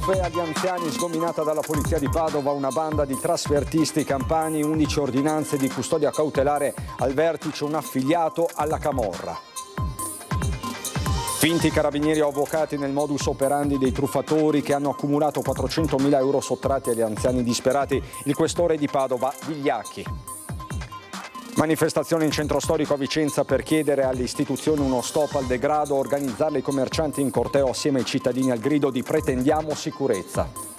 Truffe agli anziani, sgominata dalla polizia di Padova una banda di trasfertisti campani, 11 ordinanze di custodia cautelare, al vertice un affiliato alla camorra. Finti carabinieri o avvocati nel modus operandi dei truffatori che hanno accumulato 400.000 euro sottratti agli anziani disperati, il questore di Padova Vigliacchi. Manifestazione in centro storico a Vicenza per chiedere alle istituzioni uno stop al degrado, organizzarle i commercianti in corteo assieme ai cittadini al grido di pretendiamo sicurezza.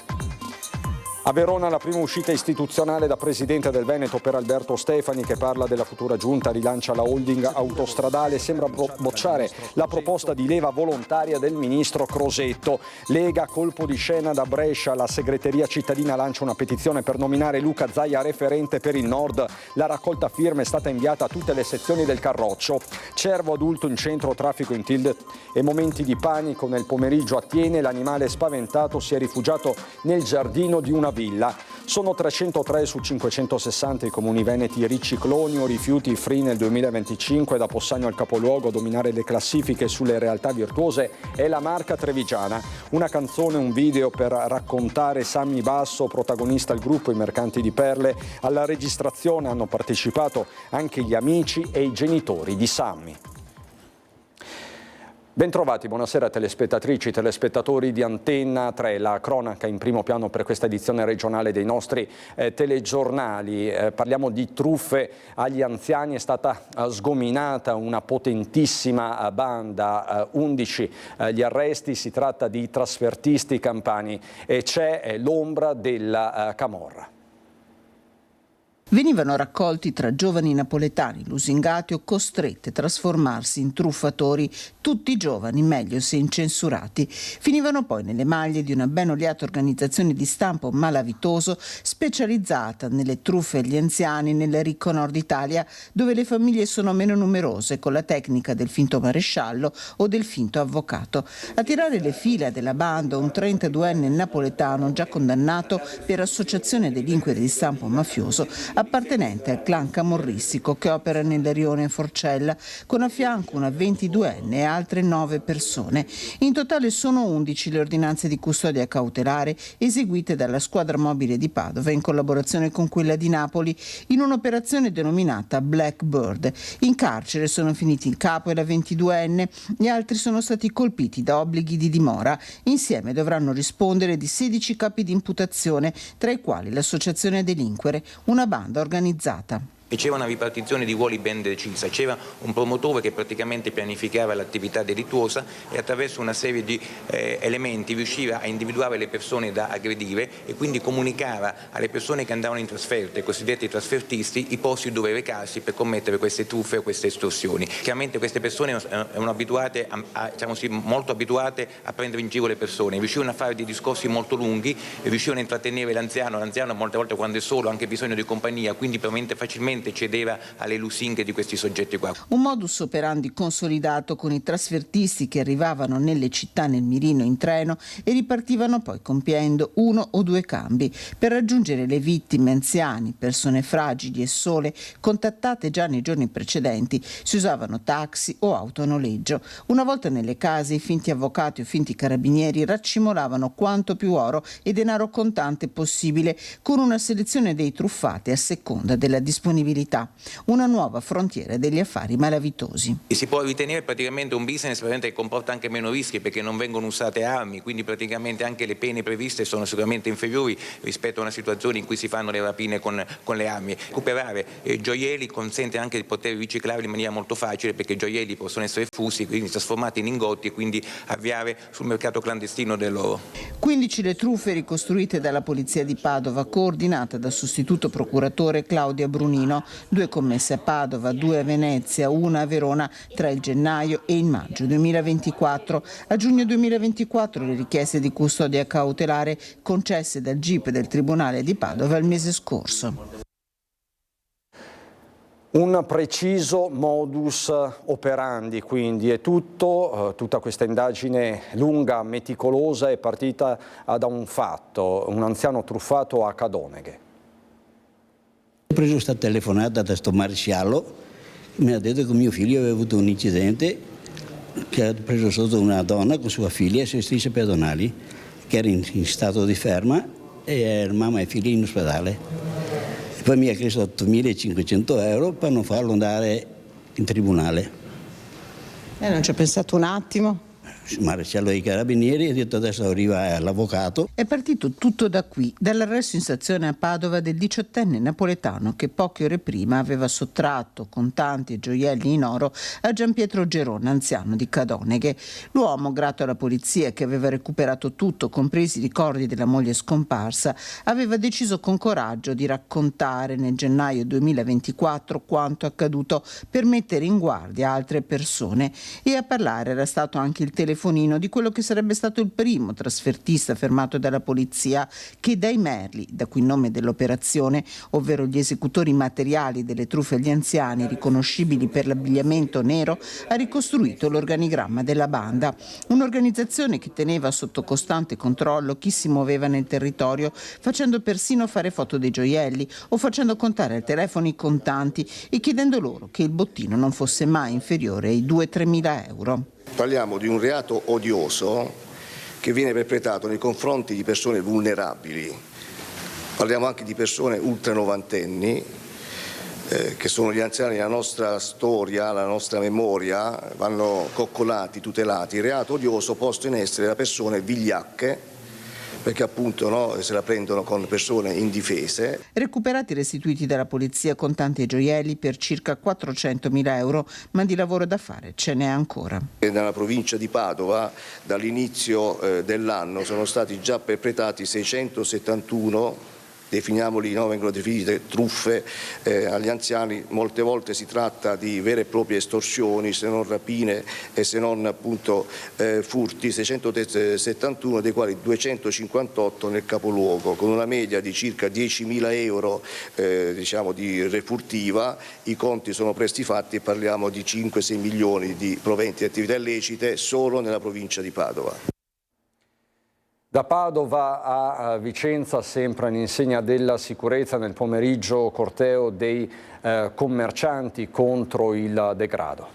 A Verona la prima uscita istituzionale da presidente del Veneto per Alberto Stefani, che parla della futura giunta, rilancia la holding autostradale, sembra bocciare la proposta di leva volontaria del ministro Crosetto. Lega, colpo di scena da Brescia, la segreteria cittadina lancia una petizione per nominare Luca Zaia referente per il Nord. La raccolta firme è stata inviata a tutte le sezioni del Carroccio. Cervo adulto in centro, traffico in Tilde e momenti di panico nel pomeriggio a Tiene. L'animale spaventato si è rifugiato nel giardino di una villa. Sono 303 su 560 i comuni veneti ricicloni o rifiuti free nel 2025. Da Possagno al capoluogo a dominare le classifiche sulle realtà virtuose è la Marca trevigiana. Una canzone, un video per raccontare Sammy Basso, protagonista il gruppo I Mercanti di Perle. Alla registrazione hanno partecipato anche gli amici e i genitori di Sammy. Bentrovati, buonasera telespettatrici, telespettatori di Antenna 3, la cronaca in primo piano per questa edizione regionale dei nostri telegiornali. Parliamo di truffe agli anziani, è stata sgominata una potentissima banda, 11 gli arresti, si tratta di trasfertisti campani e c'è l'ombra della camorra. Venivano raccolti tra giovani napoletani, lusingati o costretti a trasformarsi in truffatori, tutti giovani, meglio se incensurati. Finivano poi nelle maglie di una ben oliata organizzazione di stampo malavitoso specializzata nelle truffe agli anziani nel ricco nord Italia, dove le famiglie sono meno numerose, con la tecnica del finto maresciallo o del finto avvocato. A tirare le fila della banda un 32enne napoletano già condannato per associazione delinquere di stampo mafioso, appartenente al clan camorristico che opera nel rione Forcella, con a fianco una 22enne e altre 9 persone. In totale sono 11 le ordinanze di custodia cautelare eseguite dalla squadra mobile di Padova in collaborazione con quella di Napoli in un'operazione denominata Blackbird. In carcere sono finiti il capo e la 22enne, gli altri sono stati colpiti da obblighi di dimora. Insieme dovranno rispondere di 16 capi di imputazione, tra i quali l'associazione a delinquere, una banda organizzata. E c'era una ripartizione di ruoli ben decisa, c'era un promotore che praticamente pianificava l'attività delittuosa e attraverso una serie di elementi riusciva a individuare le persone da aggredire e quindi comunicava alle persone che andavano in trasferta, i cosiddetti trasfertisti, i posti dove recarsi per commettere queste truffe o queste estorsioni. Chiaramente queste persone erano abituate, molto abituate a prendere in giro le persone, riuscivano a fare dei discorsi molto lunghi, riuscivano a intrattenere l'anziano molte volte quando è solo ha anche bisogno di compagnia, quindi veramente facilmente cedeva alle lusinghe di questi soggetti qua. Un modus operandi consolidato con i trasfertisti che arrivavano nelle città nel mirino in treno e ripartivano poi compiendo 1 o 2 cambi. Per raggiungere le vittime anziani, persone fragili e sole, contattate già nei giorni precedenti, si usavano taxi o auto a noleggio. Una volta nelle case, i finti avvocati o finti carabinieri raccimolavano quanto più oro e denaro contante possibile, con una selezione dei truffati a seconda della disponibilità. Una nuova frontiera degli affari malavitosi. E si può ritenere praticamente un business che comporta anche meno rischi perché non vengono usate armi, quindi praticamente anche le pene previste sono sicuramente inferiori rispetto a una situazione in cui si fanno le rapine con le armi. Recuperare gioielli consente anche di poter riciclarli in maniera molto facile perché i gioielli possono essere fusi, quindi trasformati in ingotti e quindi avviare sul mercato clandestino dell'oro. 15 le truffe ricostruite dalla polizia di Padova, coordinata dal sostituto procuratore Claudia Brunino. 2 commesse a Padova, 2 a Venezia, 1 a Verona tra il gennaio e il maggio 2024. A giugno 2024 le richieste di custodia cautelare concesse dal GIP del Tribunale di Padova il mese scorso. Un preciso modus operandi, quindi è tutta questa indagine lunga, meticolosa è partita da un fatto, un anziano truffato a Cadoneghe. Ho preso questa telefonata da sto maresciallo, mi ha detto che mio figlio aveva avuto un incidente, che ha preso sotto una donna con sua figlia, se stesse pedonali. che era in stato di ferma, e mamma e figli in ospedale. E poi mi ha chiesto 8.500 euro per non farlo andare in tribunale. Non ci ha pensato un attimo? Il maresciallo dei carabinieri ha detto adesso arriva l'avvocato. È partito tutto da qui, dall'arresto in stazione a Padova del 18enne napoletano che poche ore prima aveva sottratto contanti e gioielli in oro a Gianpietro Gerona, anziano di Cadoneghe. L'uomo, grato alla polizia che aveva recuperato tutto, compresi i ricordi della moglie scomparsa, aveva deciso con coraggio di raccontare nel gennaio 2024 quanto accaduto per mettere in guardia altre persone, e a parlare era stato anche il telefonino di quello che sarebbe stato il primo trasfertista fermato dalla polizia, che dai merli, da cui il nome dell'operazione, ovvero gli esecutori materiali delle truffe agli anziani riconoscibili per l'abbigliamento nero, ha ricostruito l'organigramma della banda. Un'organizzazione che teneva sotto costante controllo chi si muoveva nel territorio, facendo persino fare foto dei gioielli o facendo contare al telefono i contanti e chiedendo loro che il bottino non fosse mai inferiore ai 2-3 mila euro. Parliamo di un reato odioso che viene perpetrato nei confronti di persone vulnerabili. Parliamo anche di persone ultranovantenni, che sono gli anziani della nostra storia, la nostra memoria, vanno coccolati, tutelati. Il reato odioso posto in essere da persone vigliacche, perché appunto se la prendono con persone indifese. Recuperati e restituiti dalla polizia contanti e gioielli per circa 400.000 euro, ma di lavoro da fare ce n'è ancora. Nella provincia di Padova dall'inizio dell'anno sono stati già perpetrati 671, definiamoli, vengono definite truffe agli anziani. Molte volte si tratta di vere e proprie estorsioni, se non rapine e se non appunto furti, 671 dei quali 258 nel capoluogo, con una media di circa 10.000 euro di refurtiva. I conti sono presti fatti e parliamo di 5-6 milioni di proventi di attività illecite solo nella provincia di Padova. Da Padova a Vicenza, sempre all'insegna della sicurezza, nel pomeriggio corteo dei commercianti contro il degrado.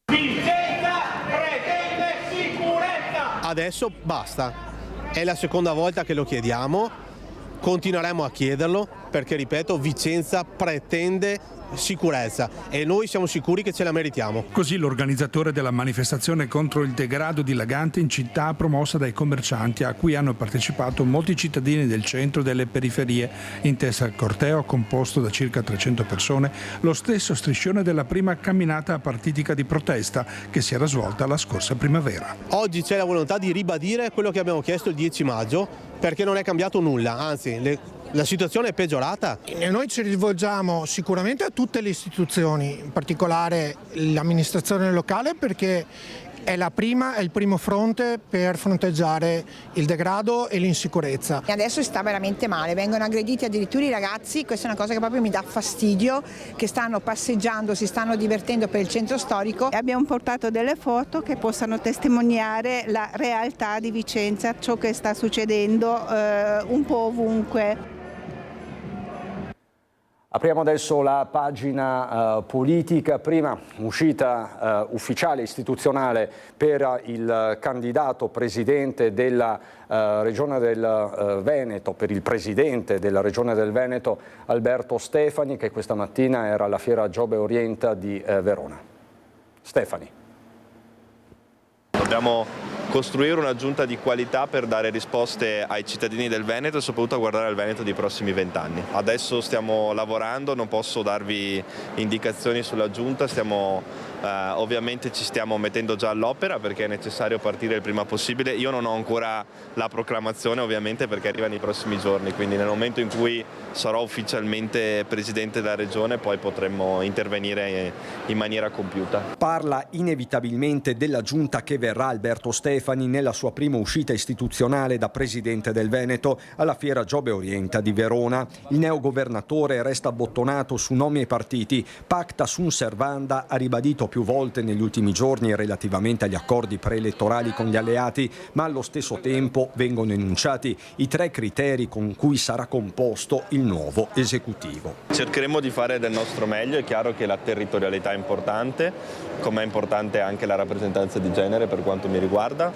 Vicenza pretende sicurezza! Adesso basta, è la seconda volta che lo chiediamo, continueremo a chiederlo perché, ripeto, Vicenza pretende sicurezza e noi siamo sicuri che ce la meritiamo. Così l'organizzatore della manifestazione contro il degrado dilagante in città, promossa dai commercianti, a cui hanno partecipato molti cittadini del centro e delle periferie. In testa al corteo, composto da circa 300 persone, lo stesso striscione della prima camminata partitica di protesta che si era svolta la scorsa primavera. Oggi c'è la volontà di ribadire quello che abbiamo chiesto il 10 maggio, perché non è cambiato nulla, anzi la situazione è peggiorata. E noi ci rivolgiamo sicuramente a tutte le istituzioni, in particolare l'amministrazione locale, perché è il primo fronte per fronteggiare il degrado e l'insicurezza. Adesso si sta veramente male, vengono aggrediti addirittura i ragazzi, questa è una cosa che proprio mi dà fastidio, che stanno passeggiando, si stanno divertendo per il centro storico. Abbiamo portato delle foto che possano testimoniare la realtà di Vicenza, ciò che sta succedendo un po' ovunque. Apriamo adesso la pagina politica. Prima uscita ufficiale istituzionale per il candidato presidente della Regione del Veneto, per il presidente della Regione del Veneto Alberto Stefani, che questa mattina era alla Fiera Giobbe Orient di Verona. Stefani. Dobbiamo costruire una giunta di qualità per dare risposte ai cittadini del Veneto e soprattutto a guardare al Veneto dei prossimi 20 anni. Adesso stiamo lavorando, non posso darvi indicazioni sulla giunta, ovviamente ci stiamo mettendo già all'opera perché è necessario partire il prima possibile. Io non ho ancora la proclamazione ovviamente perché arriva nei prossimi giorni, quindi nel momento in cui sarò ufficialmente presidente della regione poi potremmo intervenire in maniera compiuta. Parla inevitabilmente della giunta che verrà Alberto Stefani nella sua prima uscita istituzionale da presidente del Veneto alla Fiera Giobbe Orient di Verona. Il neogovernatore resta abbottonato su nomi e partiti. Pacta sunt servanda ha ribadito più volte negli ultimi giorni relativamente agli accordi preelettorali con gli alleati, ma allo stesso tempo vengono enunciati i 3 criteri con cui sarà composto il nuovo esecutivo. Cercheremo di fare del nostro meglio, è chiaro che la territorialità è importante, come è importante anche la rappresentanza di genere per quanto mi riguarda,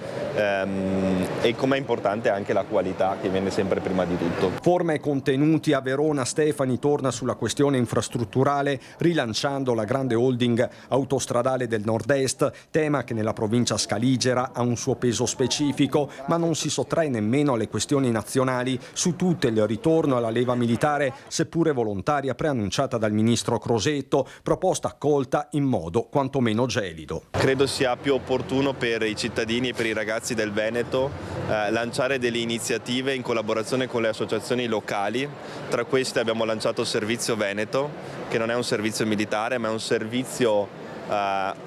e come è importante anche la qualità che viene sempre prima di tutto. Forma e contenuti. A Verona Stefani torna sulla questione infrastrutturale rilanciando la grande holding autostradale del nord-est, tema che nella provincia scaligera ha un suo peso specifico, ma non si sottrae nemmeno alle questioni nazionali. Su tutte il ritorno alla leva militare, seppure volontaria, preannunciata dal ministro Crosetto, proposta accolta in modo quantomeno gelido. Credo sia più opportuno per i cittadini e per i ragazzi del Veneto lanciare delle iniziative in collaborazione con le associazioni locali. Tra queste abbiamo lanciato Servizio Veneto, che non è un servizio militare ma è un servizio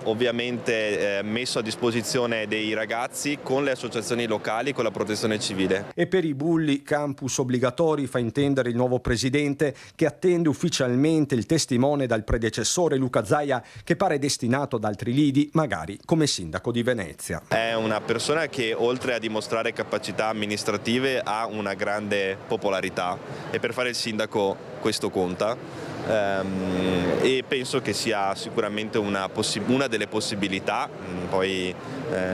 ovviamente messo a disposizione dei ragazzi con le associazioni locali, con la protezione civile. E per i bulli campus obbligatori, fa intendere il nuovo presidente, che attende ufficialmente il testimone dal predecessore Luca Zaia, che pare destinato ad altri lidi, magari come sindaco di Venezia. È una persona che oltre a dimostrare capacità amministrative ha una grande popolarità e per fare il sindaco questo conta. E penso che sia sicuramente una delle possibilità, poi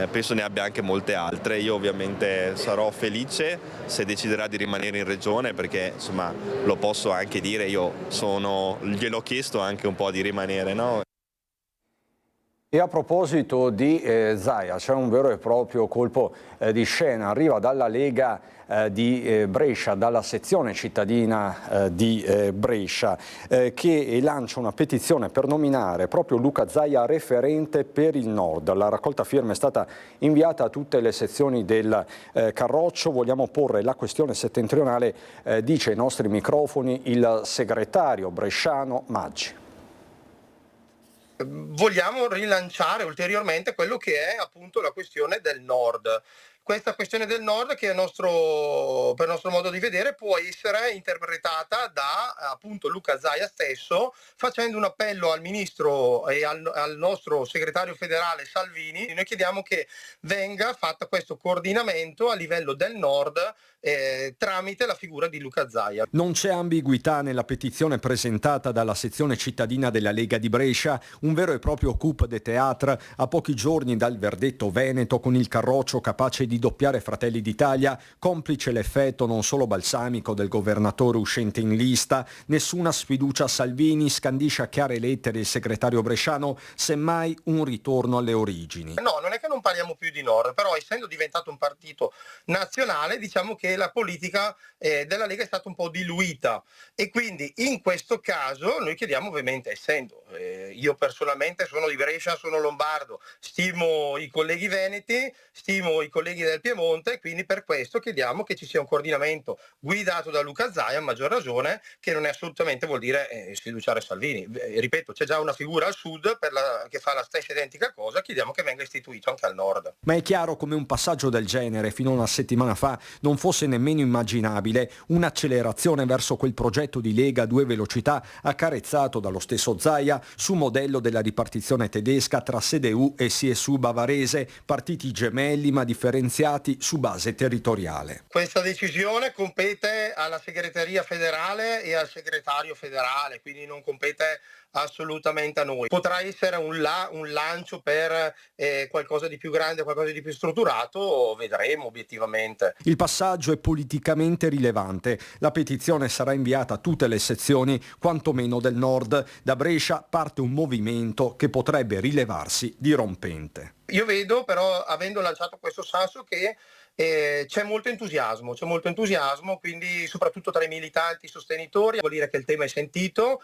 penso ne abbia anche molte altre. Io ovviamente sarò felice se deciderà di rimanere in regione, perché insomma lo posso anche dire, gliel'ho chiesto anche un po' di rimanere, no? E a proposito di Zaia, c'è un vero e proprio colpo di scena, arriva dalla Lega di Brescia, dalla sezione cittadina di Brescia, che lancia una petizione per nominare proprio Luca Zaia referente per il Nord. La raccolta firme è stata inviata a tutte le sezioni del Carroccio. Vogliamo porre la questione settentrionale, dice ai nostri microfoni il segretario bresciano Maggi. Vogliamo rilanciare ulteriormente quello che è appunto la questione del Nord. Questa questione del Nord, che per il nostro modo di vedere può essere interpretata da appunto Luca Zaia stesso, facendo un appello al ministro e al nostro segretario federale Salvini. Noi chiediamo che venga fatto questo coordinamento a livello del Nord tramite la figura di Luca Zaia. Non c'è ambiguità nella petizione presentata dalla sezione cittadina della Lega di Brescia, un vero e proprio coup de théâtre a pochi giorni dal verdetto veneto, con il Carroccio capace di doppiare Fratelli d'Italia, complice l'effetto non solo balsamico del governatore uscente in lista. Nessuna sfiducia a Salvini, scandisce a chiare lettere il segretario bresciano, semmai un ritorno alle origini. No, non è che non parliamo più di Nord, però essendo diventato un partito nazionale, diciamo che la politica della Lega è stata un po' diluita, e quindi in questo caso noi chiediamo, ovviamente, essendo io personalmente sono di Brescia, sono lombardo, stimo i colleghi veneti, stimo i colleghi del Piemonte, quindi per questo chiediamo che ci sia un coordinamento guidato da Luca Zaia, a maggior ragione, che non è assolutamente vuol dire sfiduciare Salvini. Ripeto, c'è già una figura al sud che fa la stessa identica cosa, chiediamo che venga istituito anche al nord. Ma è chiaro come un passaggio del genere fino a una settimana fa non fosse nemmeno immaginabile, un'accelerazione verso quel progetto di Lega a 2 velocità accarezzato dallo stesso Zaia su modello della ripartizione tedesca tra CDU e CSU bavarese, partiti gemelli ma differenziati su base territoriale. Questa decisione compete alla segreteria federale e al segretario federale, quindi non compete assolutamente a noi. Potrà essere un lancio per qualcosa di più grande, qualcosa di più strutturato, vedremo obiettivamente. Il passaggio è politicamente rilevante. La petizione sarà inviata a tutte le sezioni, quantomeno del Nord. Da Brescia parte un movimento che potrebbe rilevarsi dirompente. Io vedo però, avendo lanciato questo sasso, che c'è molto entusiasmo, quindi soprattutto tra i militanti, i sostenitori. Vuol dire che il tema è sentito,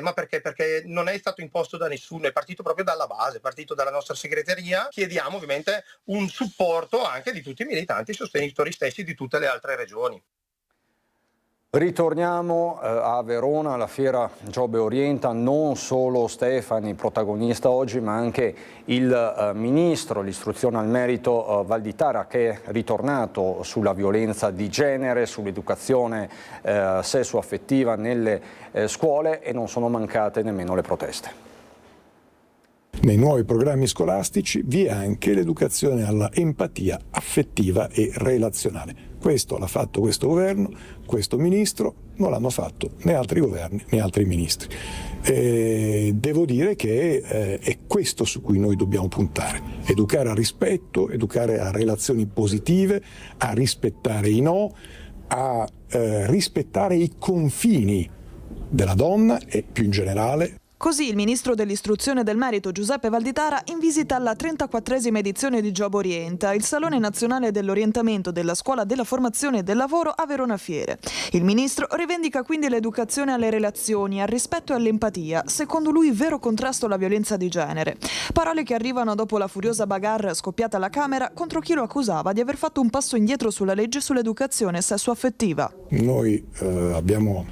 ma perché non è stato imposto da nessuno, è partito proprio dalla base, è partito dalla nostra segreteria. Chiediamo ovviamente un supporto anche di tutti i militanti e i sostenitori stessi di tutte le altre regioni. Ritorniamo a Verona, alla fiera Giobbe Orienta, non solo Stefani protagonista oggi, ma anche il ministro dell'istruzione al merito Valditara, che è ritornato sulla violenza di genere, sull'educazione sessuo-affettiva nelle scuole, e non sono mancate nemmeno le proteste. Nei nuovi programmi scolastici vi è anche l'educazione alla empatia affettiva e relazionale. Questo l'ha fatto questo governo, questo ministro, non l'hanno fatto né altri governi né altri ministri. Devo dire che è questo su cui noi dobbiamo puntare: educare al rispetto, educare a relazioni positive, a rispettare i no, a rispettare i confini della donna e più in generale. Così il ministro dell'istruzione e del merito Giuseppe Valditara in visita alla 34esima edizione di Job Orienta, il Salone Nazionale dell'Orientamento della Scuola della Formazione e del Lavoro a Verona Fiere. Il ministro rivendica quindi l'educazione alle relazioni, al rispetto e all'empatia, secondo lui vero contrasto alla violenza di genere. Parole che arrivano dopo la furiosa bagarre scoppiata alla Camera contro chi lo accusava di aver fatto un passo indietro sulla legge sull'educazione sessuaffettiva. Noi abbiamo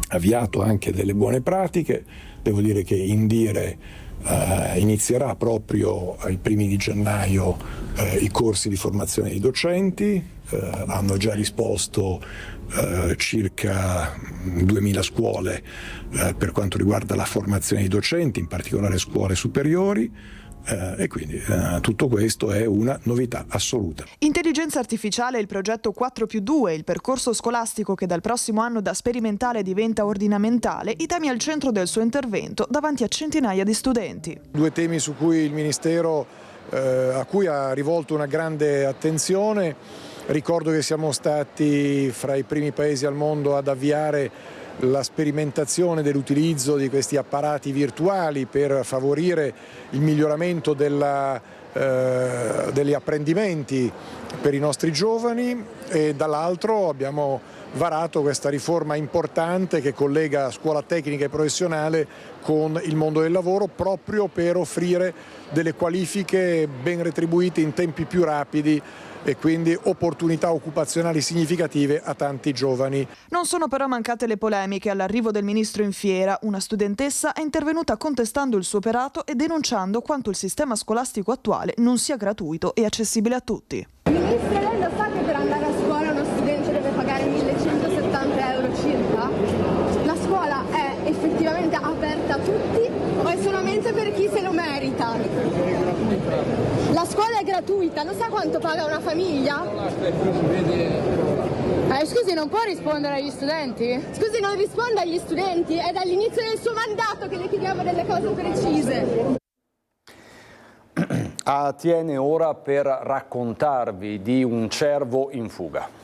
avviato anche delle buone pratiche. Devo dire che Indire inizierà proprio ai primi di gennaio i corsi di formazione dei docenti, hanno già risposto circa 2000 scuole per quanto riguarda la formazione dei docenti, in particolare scuole superiori. E quindi tutto questo è una novità assoluta. Intelligenza artificiale, il progetto 4+2, il percorso scolastico che dal prossimo anno da sperimentale diventa ordinamentale, i temi al centro del suo intervento davanti a centinaia di studenti. 2 temi su cui il Ministero a cui ha rivolto una grande attenzione. Ricordo che siamo stati fra i primi paesi al mondo ad avviare la sperimentazione dell'utilizzo di questi apparati virtuali per favorire il miglioramento degli apprendimenti per i nostri giovani, e dall'altro abbiamo varato questa riforma importante che collega scuola tecnica e professionale con il mondo del lavoro, proprio per offrire delle qualifiche ben retribuite in tempi più rapidi e quindi opportunità occupazionali significative a tanti giovani. Non sono però mancate le polemiche all'arrivo del ministro in fiera. Una studentessa è intervenuta contestando il suo operato e denunciando quanto il sistema scolastico attuale non sia gratuito e accessibile a tutti. Ministro, lei lo sa che per andare a scuola uno studente deve pagare 1.170 euro circa? La scuola è effettivamente aperta a tutti o è solamente per chi se lo merita? La scuola è gratuita, lo sa quanto paga una famiglia? Scusi, non può rispondere agli studenti? Scusi, non risponda agli studenti, è dall'inizio del suo mandato che le chiediamo delle cose precise. ATN ora per raccontarvi di un cervo in fuga.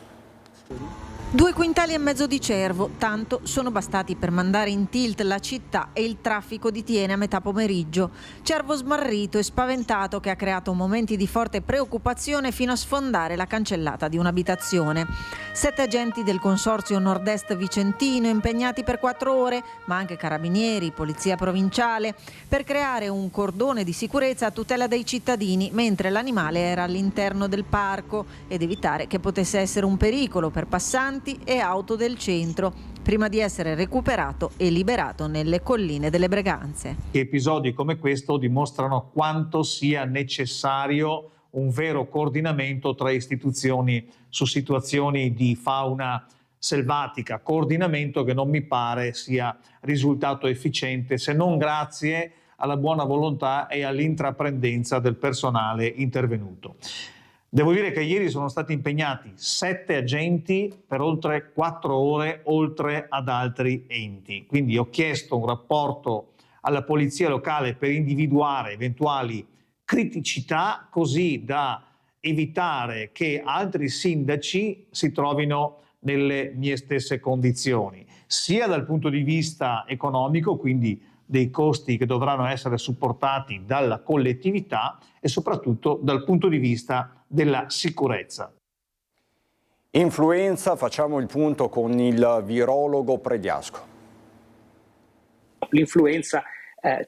2,5 quintali di cervo, tanto sono bastati per mandare in tilt la città e il traffico di Thiene a metà pomeriggio. Cervo smarrito e spaventato che ha creato momenti di forte preoccupazione fino a sfondare la cancellata di un'abitazione. 7 agenti del Consorzio Nord-Est Vicentino impegnati per 4 ore, ma anche carabinieri, polizia provinciale, per creare un cordone di sicurezza a tutela dei cittadini mentre l'animale era all'interno del parco ed evitare che potesse essere un pericolo per passanti e auto del centro, prima di essere recuperato e liberato nelle colline delle Breganze. Episodi come questo dimostrano quanto sia necessario un vero coordinamento tra istituzioni su situazioni di fauna selvatica, coordinamento che non mi pare sia risultato efficiente se non grazie alla buona volontà e all'intraprendenza del personale intervenuto. Devo dire che ieri sono stati impegnati 7 agenti per oltre 4 ore, oltre ad altri enti. Quindi ho chiesto un rapporto alla polizia locale per individuare eventuali criticità, così da evitare che altri sindaci si trovino nelle mie stesse condizioni, sia dal punto di vista economico, quindi dei costi che dovranno essere supportati dalla collettività, e soprattutto dal punto di vista della sicurezza. Influenza, facciamo il punto con il virologo Prediasco. L'influenza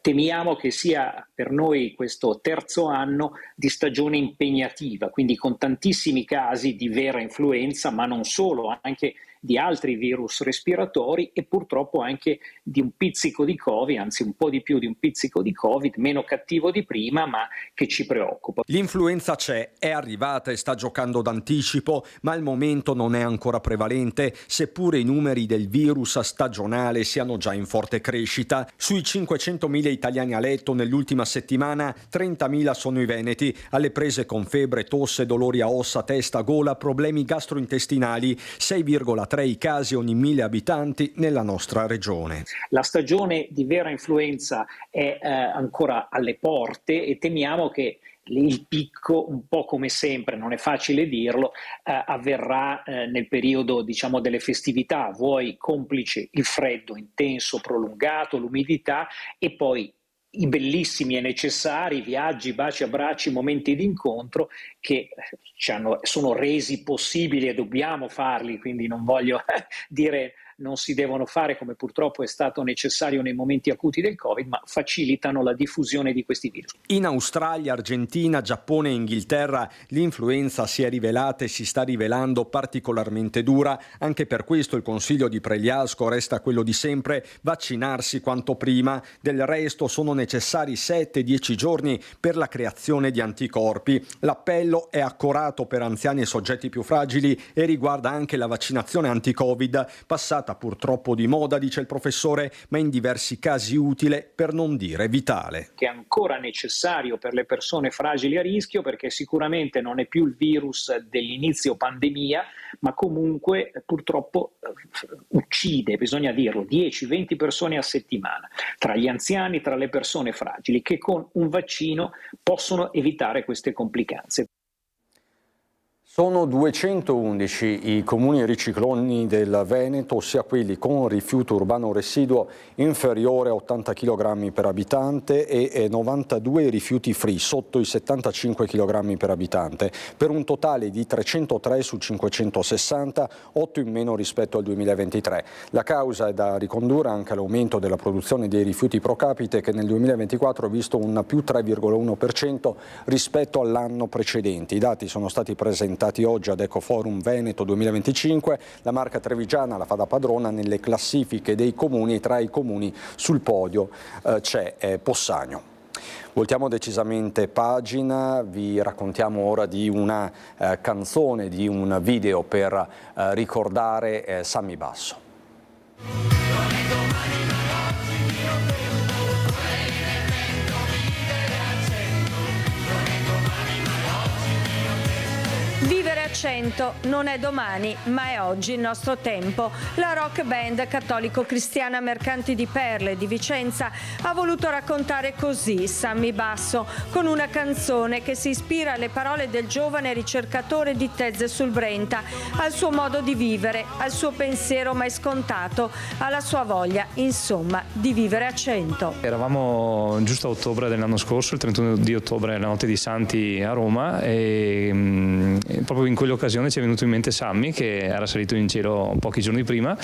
temiamo che sia per noi questo terzo anno di stagione impegnativa, quindi con tantissimi casi di vera influenza, ma non solo, anche di altri virus respiratori e purtroppo anche di un pizzico di Covid, anzi un po' di più di un pizzico di Covid, meno cattivo di prima, ma che ci preoccupa. L'influenza c'è, è arrivata e sta giocando d'anticipo, ma al momento non è ancora prevalente, seppure i numeri del virus stagionale siano già in forte crescita. Sui 500.000 italiani a letto nell'ultima settimana 30.000 sono i veneti, alle prese con febbre, tosse, dolori a ossa, testa, gola, problemi gastrointestinali, 6,3 i casi ogni 1.000 abitanti nella nostra regione. La stagione di vera influenza è ancora alle porte e temiamo che il picco, un po' come sempre, non è facile dirlo, avverrà nel periodo, diciamo, delle festività, vuoi complice il freddo intenso, prolungato, l'umidità e poi i bellissimi e necessari viaggi, baci, abbracci, momenti di incontro che sono resi possibili e dobbiamo farli, quindi non voglio dire non si devono fare come purtroppo è stato necessario nei momenti acuti del Covid, ma facilitano la diffusione di questi virus. In Australia, Argentina, Giappone e Inghilterra l'influenza si è rivelata e si sta rivelando particolarmente dura. Anche per questo il consiglio di Pregliasco resta quello di sempre: vaccinarsi quanto prima. Del resto sono necessari 7-10 giorni per la creazione di anticorpi. L'appello è accorato per anziani e soggetti più fragili e riguarda anche la vaccinazione anti-Covid, passata purtroppo di moda, dice il professore, ma in diversi casi utile, per non dire vitale. Che è ancora necessario per le persone fragili a rischio, perché sicuramente non è più il virus dell'inizio pandemia, ma comunque purtroppo uccide, bisogna dirlo, 10-20 persone a settimana, tra gli anziani, tra le persone fragili, che con un vaccino possono evitare queste complicanze. Sono 211 i comuni ricicloni del Veneto, ossia quelli con rifiuto urbano residuo inferiore a 80 kg per abitante e 92 rifiuti free sotto i 75 kg per abitante, per un totale di 303 su 560, 8 in meno rispetto al 2023. La causa è da ricondurre anche all'aumento della produzione dei rifiuti pro capite, che nel 2024 ha visto un più 3,1% rispetto all'anno precedente. I dati sono stati presentati oggi ad Ecoforum Veneto 2025, la Marca Trevigiana la fa da padrona nelle classifiche dei comuni, e tra i comuni sul podio c'è Possagno. Voltiamo decisamente pagina, vi raccontiamo ora di una canzone, di un video per ricordare Sammy Basso. Vivere a 100 non è domani, ma è oggi il nostro tempo. La rock band cattolico-cristiana Mercanti di Perle di Vicenza ha voluto raccontare così Sammy Basso, con una canzone che si ispira alle parole del giovane ricercatore di Tezze sul Brenta, al suo modo di vivere, al suo pensiero mai scontato, alla sua voglia, insomma, di vivere a 100. Eravamo giusto a ottobre dell'anno scorso, il 31 di ottobre, la notte di Santi a Roma, e proprio in quell'occasione ci è venuto in mente Sammy, che era salito in cielo pochi giorni prima,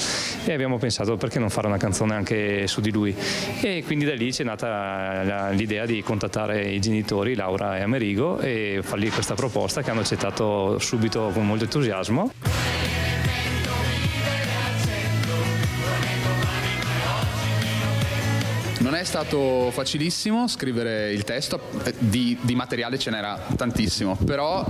e abbiamo pensato perché non fare una canzone anche su di lui, e quindi da lì c'è nata l'idea di contattare i genitori Laura e Amerigo e fargli questa proposta, che hanno accettato subito con molto entusiasmo. Non è stato facilissimo scrivere il testo, di materiale ce n'era tantissimo, però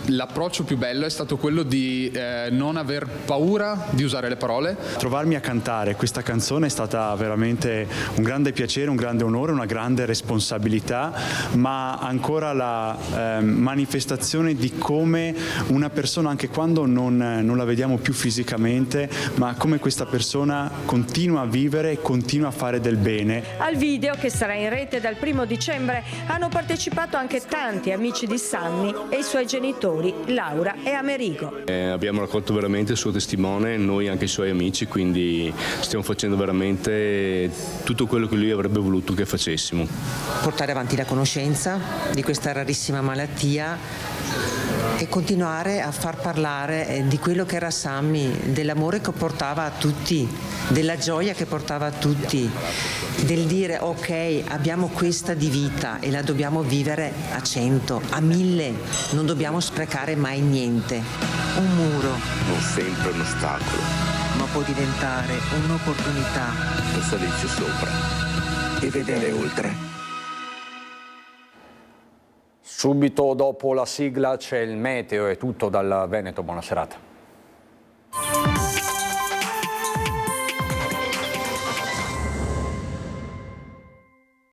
l'approccio più bello è stato quello di non aver paura di usare le parole. Trovarmi a cantare questa canzone è stata veramente un grande piacere, un grande onore, una grande responsabilità, ma ancora la manifestazione di come una persona, anche quando non la vediamo più fisicamente, ma come questa persona continua a vivere e continua a fare del bene. Al video, che sarà in rete dal 1° dicembre, hanno partecipato anche tanti amici di Sammy e i suoi genitori, Laura e Amerigo. Abbiamo raccolto veramente il suo testimone, noi anche i suoi amici, quindi stiamo facendo veramente tutto quello che lui avrebbe voluto che facessimo. Portare avanti la conoscenza di questa rarissima malattia e continuare a far parlare di quello che era Sammy, dell'amore che portava a tutti, della gioia che portava a tutti, del dire ok, abbiamo questa di vita e la dobbiamo vivere a 100, a 1000, non dobbiamo sprecare mai niente. Un muro non sempre un ostacolo, ma può diventare un'opportunità per salirci sopra e vedere oltre. Subito dopo la sigla c'è il meteo, è tutto dal Veneto, buona serata.